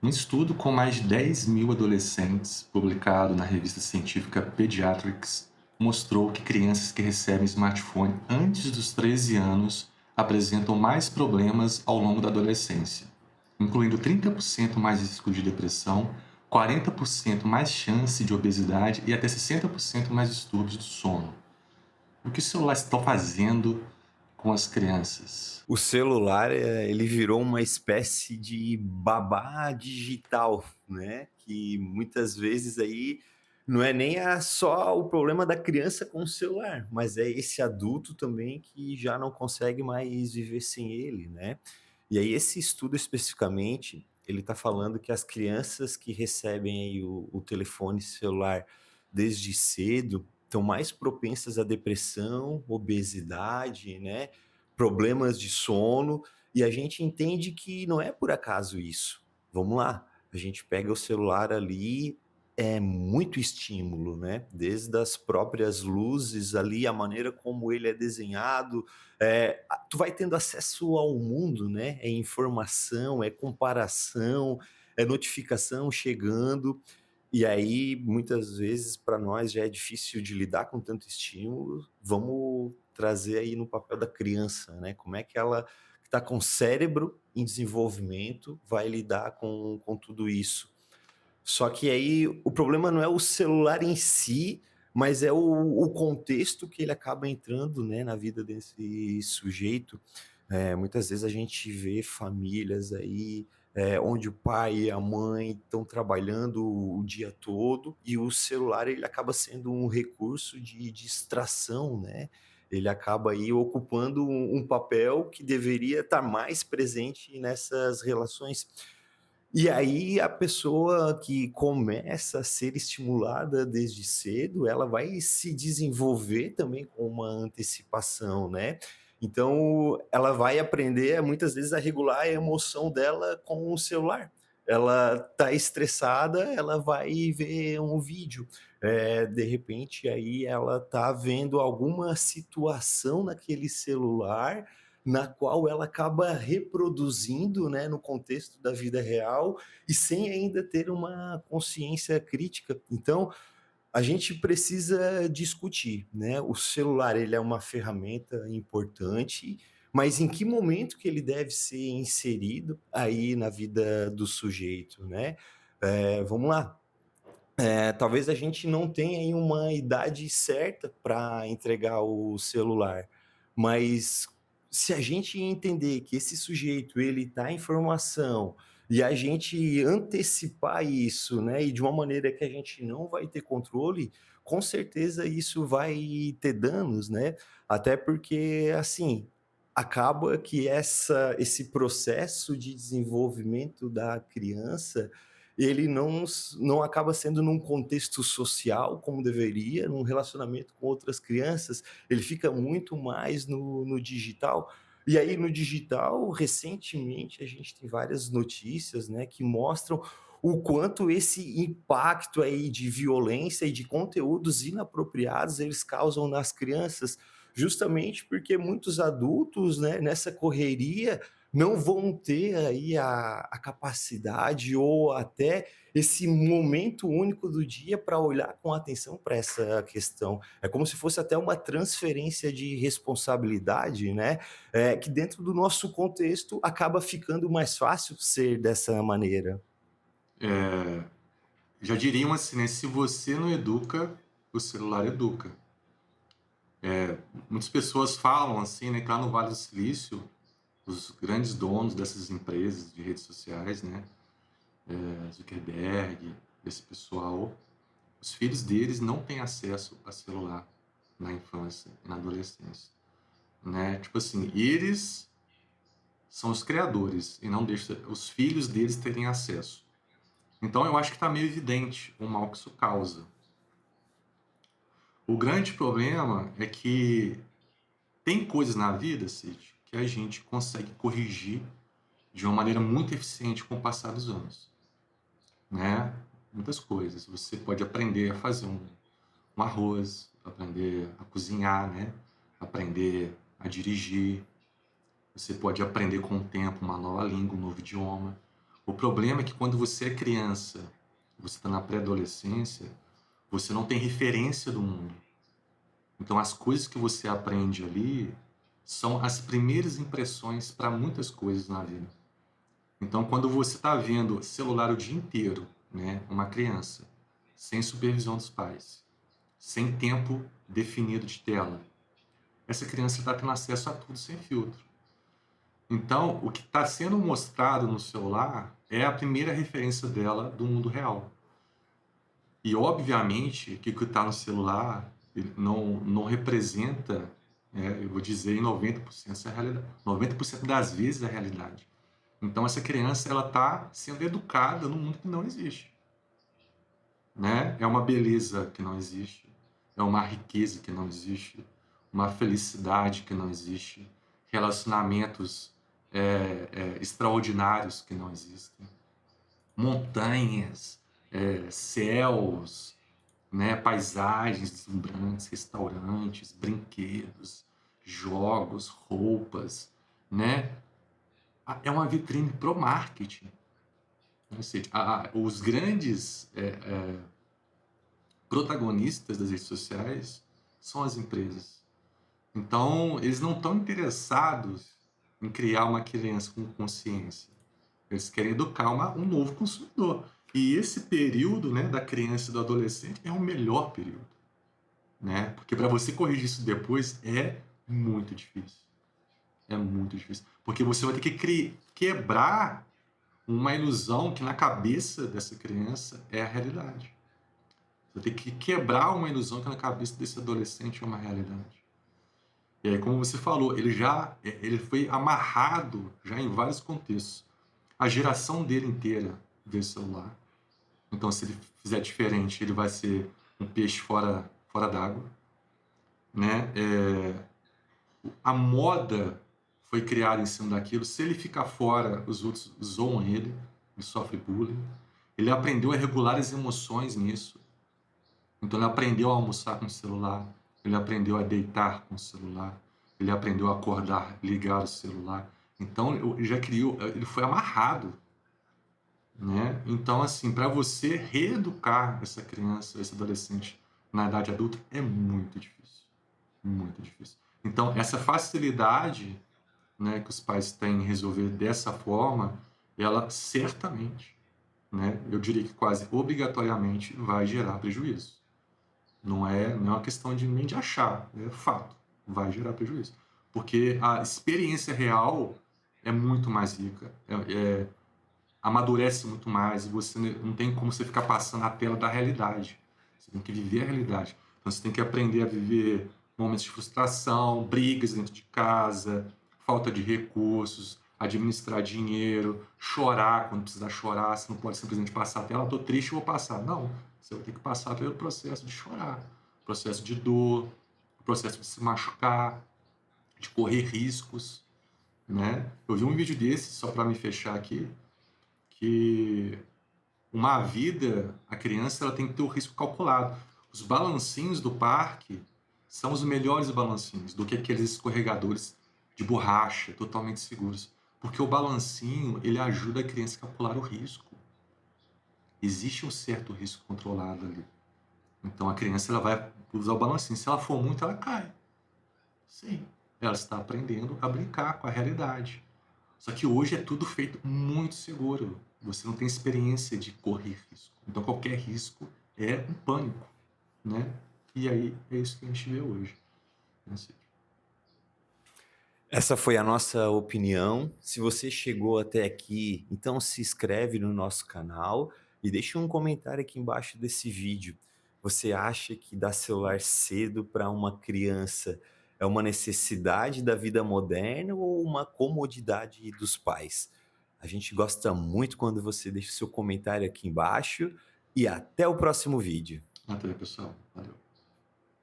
Um estudo com mais de 10.000 adolescentes, publicado na revista científica Pediatrics, mostrou que crianças que recebem smartphone antes dos 13 anos apresentam mais problemas ao longo da adolescência, incluindo 30% mais risco de depressão, 40% mais chance de obesidade e até 60% mais distúrbios do sono. O que o celular está fazendo com as crianças? O celular, ele virou uma espécie de babá digital, né, que muitas vezes aí não é nem só o problema da criança com o celular, mas é esse adulto também que já não consegue mais viver sem ele, né. E aí esse estudo especificamente, ele está falando que as crianças que recebem aí o telefone celular desde cedo, estão mais propensas à depressão, obesidade, né, problemas de sono, e a gente entende que não é por acaso isso. Vamos lá, a gente pega o celular ali, é muito estímulo, né, desde as próprias luzes ali, a maneira como ele é desenhado, tu vai tendo acesso ao mundo, né, é informação, é comparação, é notificação chegando, e aí muitas vezes para nós já é difícil de lidar com tanto estímulo, vamos trazer aí no papel da criança, né, como é que ela que está com o cérebro em desenvolvimento vai lidar com tudo isso. Só que aí o problema não é o celular em si, mas é o contexto que ele acaba entrando, né, na vida desse sujeito. Muitas vezes a gente vê famílias aí, onde o pai e a mãe estão trabalhando o dia todo e o celular ele acaba sendo um recurso de distração, né. Ele acaba aí ocupando um papel que deveria estar mais presente nessas relações. E aí a pessoa que começa a ser estimulada desde cedo, ela vai se desenvolver também com uma antecipação, né. Então, ela vai aprender muitas vezes a regular a emoção dela com o celular. Ela tá estressada, ela vai ver um vídeo, de repente aí ela tá vendo alguma situação naquele celular na qual ela acaba reproduzindo, né, no contexto da vida real e sem ainda ter uma consciência crítica. Então, a gente precisa discutir, né? O celular ele é uma ferramenta importante, mas em que momento que ele deve ser inserido aí na vida do sujeito, né? Vamos lá. Talvez a gente não tenha aí uma idade certa para entregar o celular, mas se a gente entender que esse sujeito ele está em formação e a gente antecipar isso, né, e de uma maneira que a gente não vai ter controle, com certeza isso vai ter danos, né, até porque, assim, acaba que esse processo de desenvolvimento da criança ele não acaba sendo num contexto social como deveria, num relacionamento com outras crianças, ele fica muito mais no digital. E aí no digital, recentemente, a gente tem várias notícias, né, que mostram o quanto esse impacto aí de violência e de conteúdos inapropriados eles causam nas crianças, justamente porque muitos adultos, né, nessa correria não vão ter aí a capacidade ou até esse momento único do dia para olhar com atenção para essa questão. É como se fosse até uma transferência de responsabilidade, né, que dentro do nosso contexto acaba ficando mais fácil ser dessa maneira. É, já diriam assim, né? Se você não educa, o celular educa. Muitas pessoas falam assim, né? Que lá no Vale do Silício, os grandes donos dessas empresas de redes sociais, né? Zuckerberg, esse pessoal, os filhos deles não têm acesso a celular na infância e na adolescência, né? Tipo assim, eles são os criadores e não deixam os filhos deles terem acesso. Então eu acho que está meio evidente o mal que isso causa. O grande problema é que tem coisas na vida, Cid, que a gente consegue corrigir de uma maneira muito eficiente com o passar dos anos, né? Muitas coisas. Você pode aprender a fazer um arroz, aprender a cozinhar, né? Aprender a dirigir. Você pode aprender com o tempo uma nova língua, um novo idioma. O problema é que quando você é criança, você está na pré-adolescência, você não tem referência do mundo. Então, as coisas que você aprende ali são as primeiras impressões para muitas coisas na vida. Então, quando você está vendo celular o dia inteiro, né, uma criança, sem supervisão dos pais, sem tempo definido de tela, essa criança está tendo acesso a tudo sem filtro. Então, o que está sendo mostrado no celular é a primeira referência dela do mundo real. E, obviamente, que o que está no celular ele não representa, eu vou dizer, em 90% essa é a realidade. 90% das vezes a realidade. Então, essa criança ela está sendo educada num mundo que não existe. Né? É uma beleza que não existe, é uma riqueza que não existe, uma felicidade que não existe, relacionamentos extraordinários que não existem, montanhas, céus, né, paisagens deslumbrantes, restaurantes, brinquedos, jogos, roupas, né? É uma vitrine pro marketing. Ou seja, os grandes protagonistas das redes sociais são as empresas. Então, eles não estão interessados em criar uma criança com consciência. Eles querem educar um novo consumidor. E esse período, né, da criança e do adolescente é o melhor período. Né? Porque para você corrigir isso depois é muito difícil. É muito difícil. Porque você vai ter que quebrar uma ilusão que na cabeça dessa criança é a realidade. Você tem que quebrar uma ilusão que na cabeça desse adolescente é uma realidade. E aí, como você falou, ele foi amarrado já em vários contextos. A geração dele inteira vê celular. Então, se ele fizer diferente, ele vai ser um peixe fora d'água. Né? A moda foi criada em cima daquilo. Se ele ficar fora, os outros zoam ele sofre bullying. Ele aprendeu a regular as emoções nisso. Então, ele aprendeu a almoçar com o celular, ele aprendeu a deitar com o celular, ele aprendeu a acordar, ligar o celular. Então, ele foi amarrado. Né? Então, assim, para você reeducar essa criança, esse adolescente na idade adulta, é muito difícil. Muito difícil. Então, essa facilidade, né, que os pais têm em resolver dessa forma, ela certamente, né, eu diria que quase obrigatoriamente, vai gerar prejuízo. Não é uma questão nem de achar, é fato, vai gerar prejuízo. Porque a experiência real é muito mais rica, amadurece muito mais e você não tem como você ficar passando a tela da realidade. Você tem que viver a realidade. Então você tem que aprender a viver momentos de frustração, brigas dentro de casa, falta de recursos, administrar dinheiro, chorar quando precisar chorar. Você não pode simplesmente passar a tela, estou triste, vou passar. Não, você vai ter que passar pelo processo de chorar, processo de dor, processo de se machucar, de correr riscos. Né? Eu vi um vídeo desse, só para me fechar aqui, que uma vida, a criança ela tem que ter o risco calculado. Os balancinhos do parque são os melhores balancinhos do que aqueles escorregadores de borracha totalmente seguros. Porque o balancinho, ele ajuda a criança a calcular o risco. Existe um certo risco controlado ali. Então a criança ela vai usar o balancinho. Se ela for muito, ela cai. Sim, ela está aprendendo a brincar com a realidade. Só que hoje é tudo feito muito seguro. Você não tem experiência de correr risco. Então qualquer risco é um pânico, né? E aí é isso que a gente vê hoje. Essa foi a nossa opinião. Se você chegou até aqui, então se inscreve no nosso canal e deixa um comentário aqui embaixo desse vídeo. Você acha que dar celular cedo para uma criança é uma necessidade da vida moderna ou uma comodidade dos pais? A gente gosta muito quando você deixa o seu comentário aqui embaixo e até o próximo vídeo. Até, pessoal. Valeu.